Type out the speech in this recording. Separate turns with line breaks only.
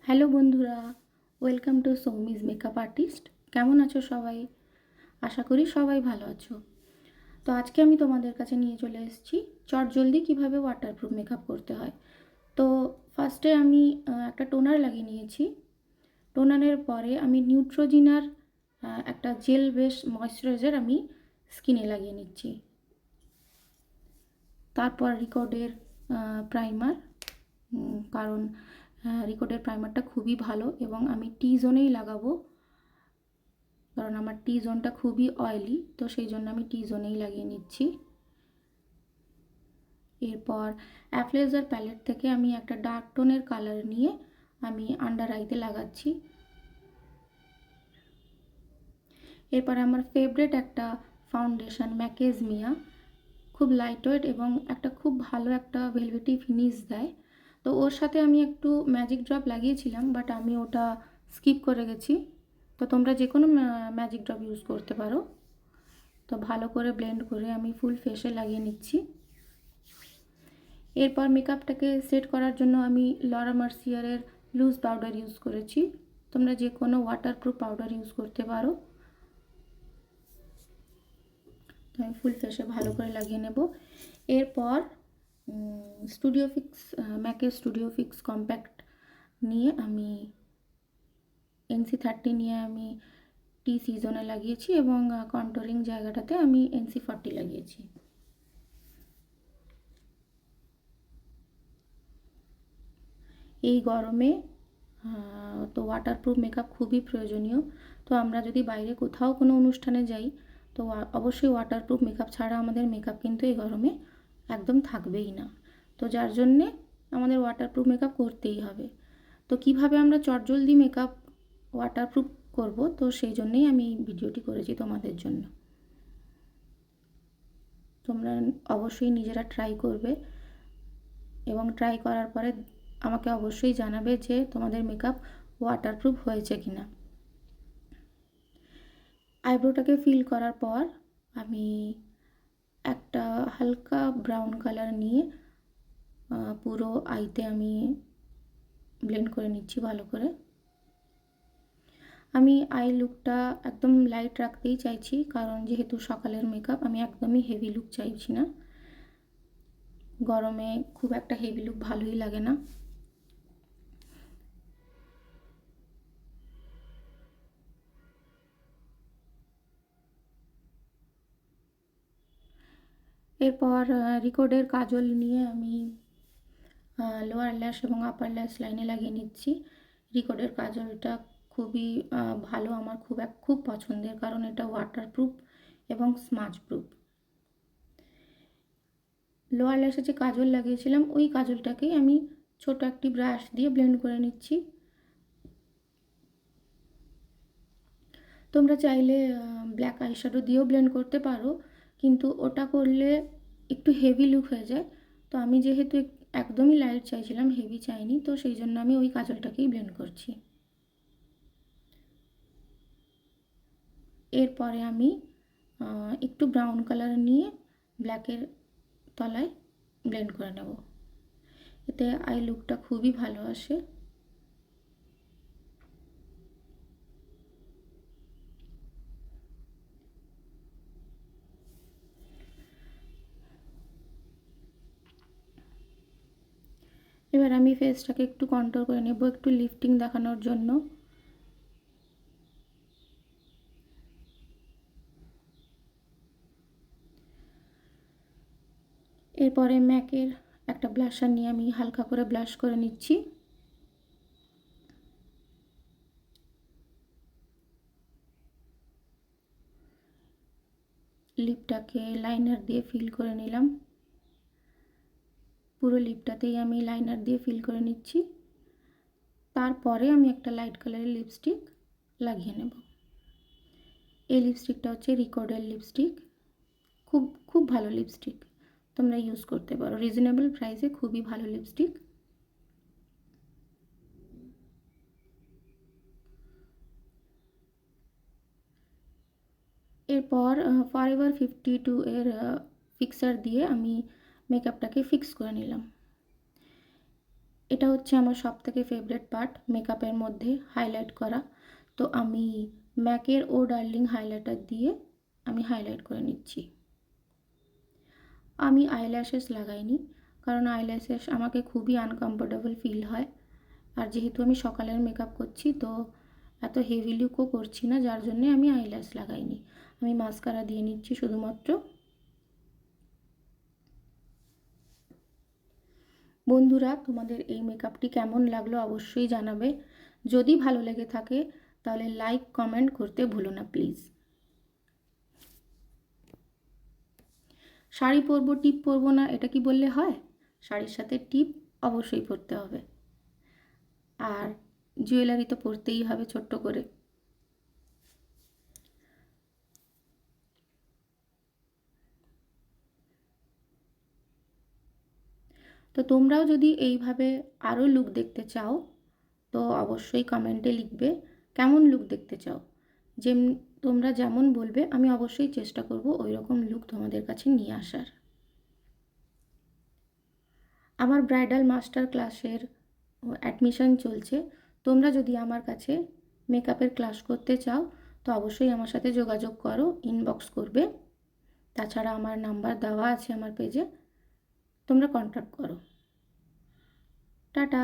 Hello বন্ধুরা, welcome to সৌমিজ makeup artist. কেমন আছো সবাই? আশা করি সবাই ভালো আছো। তো আজকে আমি তোমাদের কাছে নিয়ে চলে এসেছি চটজলদি কীভাবে ওয়াটারপ্রুফ মেকআপ করতে হয়। তো ফার্স্টে আমি একটা টোনার লাগিয়ে নিয়েছি। টোনারের পরে আমি নিউট্রোজিনার একটা জেল বেস ময়শ্চারাইজার আমি স্কিনে লাগিয়ে নিচ্ছি। তারপর রিকর্ডের প্রাইমার, কারণ রিকর্ডের প্রাইমারটা খুবই ভালো এবং আমি টি জোনেই লাগাবো, কারণ আমার টি জোনটা খুবই অয়েলি, তো সেই জন্য আমি টি জোনেই লাগিয়ে নিচ্ছি। এরপর অ্যাফলেজার প্যালেট থেকে আমি একটা ডার্ক টোনের কালার নিয়ে আমি আন্ডার আইতে লাগাচ্ছি। এরপর আমার ফেভারিট একটা ফাউন্ডেশন ম্যাকেজ মিয়া, খুব লাইট ওয়েট এবং একটা খুব ভালো একটা ভেলভেটি ফিনিশ দেয়। তো ওর সাথে আমি একটু ম্যাজিক ড্রপ লাগিয়েছিলাম, বাট আমি ওটা স্কিপ করে গেছি। তো তোমরা যে কোনো ম্যাজিক ড্রপ ইউজ করতে পারো। তো ভালো করে ব্লেন্ড করে আমি ফুল ফেসে লাগিয়ে নিচ্ছি। এরপর মেকআপটাকে সেট করার জন্য আমি লরা মার্সিয়ারের লুজ পাউডার ইউজ করেছি। তোমরা যে কোনো ওয়াটারপ্রুফ পাউডার ইউজ করতে পারো। তো আমি ফুল ফেসে ভালো করে লাগিয়ে নেব। এরপর স্টুডিও ফিক্স ম্যাকের স্টুডিও ফিক্স কম্প্যাক্ট নিয়ে আমি NC30 নিয়ে আমি টি সিজনে লাগিয়েছি এবং কন্ট্রোলিং জায়গাটাতে আমি NC40 লাগিয়েছি। এই গরমে তো ওয়াটারপ্রুফ মেকআপ খুবই প্রয়োজনীয়। তো আমরা যদি বাইরে কোথাও কোনো অনুষ্ঠানে যাই, তো অবশ্যই ওয়াটারপ্রুফ মেকআপ ছাড়া আমাদের মেকআপ কিন্তু এই গরমে একদম থাকবেই না। তো যার জন্যে আমাদের ওয়াটারপ্রুফ মেকআপ করতেই হবে। তো কিভাবে আমরা চটজলদি মেকআপ ওয়াটারপ্রুফ করব, তো সেই জন্যেই আমি এই ভিডিওটি করেছি তোমাদের জন্য। তোমরা অবশ্যই নিজেরা ট্রাই করবে এবং ট্রাই করার পরে আমাকে অবশ্যই জানাবে যে তোমাদের মেকআপ ওয়াটারপ্রুফ হয়েছে কিনা। আইব্রোটাকে ফিল করার পর আমি একটা হালকা ব্রাউন কালার নিয়ে পুরো আইতে আমি ব্লেন্ড করে নিচ্ছি ভালো করে। আমি আই লুকটা একদম লাইট রাখতেই চাইছি, কারণ যেহেতু সকালের মেকআপ, আমি একদমই হেভি লুক চাইছি না। গরমে খুব একটা হেভি লুক ভালোই লাগে না। এরপর রিকর্ডের কাজল নিয়ে আমি লোয়ার ল্যাশ এবং আপার ল্যাশ লাইনে লাগিয়ে নিচ্ছি। রিকর্ডের কাজলটা খুবই ভালো, আমার খুব পছন্দের, কারণ এটা ওয়াটারপ্রুফ এবং স্মাজ প্রুফ। লোয়ার ল্যাশে যে কাজল লাগিয়েছিলাম, ওই কাজলটাকেই আমি ছোট একটি ব্রাশ দিয়ে ব্লেন্ড করে নিচ্ছি। তোমরা চাইলে ব্ল্যাক আইশ্যাডো দিয়েও ব্লেন্ড করতে পারো, কিন্তু ওটা করলে একটু হেভি লুক হয়ে যায়। তো আমি যেহেতু একদমই লাইট চাইছিলাম, হেভি চাইনি, তো সেই জন্য আমি ওই কাজলটাকেই ব্লেন্ড করছি। এরপরে আমি একটু ব্রাউন কালার নিয়ে ব্ল্যাকের তলায় ব্লেন্ড করে নেব। এতে আই লুকটা খুবই ভালো আসে। এবার আমি ফেসটাকে একটু কন্ট্রোল করে নেব, একটু লিফটিং দেখানোর জন্য। এরপরে ম্যাকের একটা ব্লাশার নিয়ে আমি হালকা করে ব্লাশ করে নিচ্ছি। লিপটাকে লাইনার দিয়ে ফিল করে নিলাম। পুরো লিপটাতেই আমি লাইনার দিয়ে ফিল করে নিচ্ছি। তারপরে আমি একটা লাইট কালারের লিপস্টিক লাগিয়ে নেব। এই লিপস্টিকটা হচ্ছে রিকর্ডের লিপস্টিক, খুব খুব ভালো লিপস্টিক, তোমরা ইউজ করতে পারো। রিজনেবল প্রাইসে খুবই ভালো লিপস্টিক। এরপর ফরএভার 52 এর ফিক্সার দিয়ে আমি মেকআপটাকে ফিক্স করে নিলাম। এটা হচ্ছে আমার সবথেকে ফেভারিট পার্ট মেকআপের মধ্যে, হাইলাইট করা। তো আমি ম্যাকের ও ডার্লিং হাইলাইটার দিয়ে আমি হাইলাইট করে নিচ্ছি। আমি আইল্যাশেস লাগাইনি, কারণ আইল্যাশেস আমাকে খুবই আনকমফোর্টেবল ফিল হয়। আর যেহেতু আমি সকালের মেকআপ করছি, তো এত হেভি লুকও করছি না, যার জন্যে আমি আইল্যাশ লাগাইনি। আমি মাস্কারা দিয়ে নিচ্ছি শুধুমাত্র। বন্ধুরা, তোমাদের এই মেকআপটি কেমন লাগলো অবশ্যই জানাবে। যদি ভালো লেগে থাকে তাহলে লাইক কমেন্ট করতে ভুলো না প্লিজ। শাড়ি পরবো, টিপ পরবো না, এটা কি বললে হয়? শাড়ির সাথে টিপ অবশ্যই পরতে হবে, আর জুয়েলারি তো পরতেই হবে ছোট্ট করে। তো তোমরাও যদি এইভাবে আরও লুক দেখতে চাও তো অবশ্যই কমেন্টে লিখবে কেমন লুক দেখতে চাও। যে তোমরা যেমন বলবে আমি অবশ্যই চেষ্টা করব ওই রকম লুক তোমাদের কাছে নিয়ে আসার। আমার ব্রাইডাল মাস্টার ক্লাসের অ্যাডমিশন চলছে। তোমরা যদি আমার কাছে মেকআপের ক্লাস করতে চাও তো অবশ্যই আমার সাথে যোগাযোগ করো, ইনবক্স করবে। তাছাড়া আমার নাম্বার দেওয়া আছে আমার পেজে, তোমরা কন্ট্যাক্ট করো। টাটা।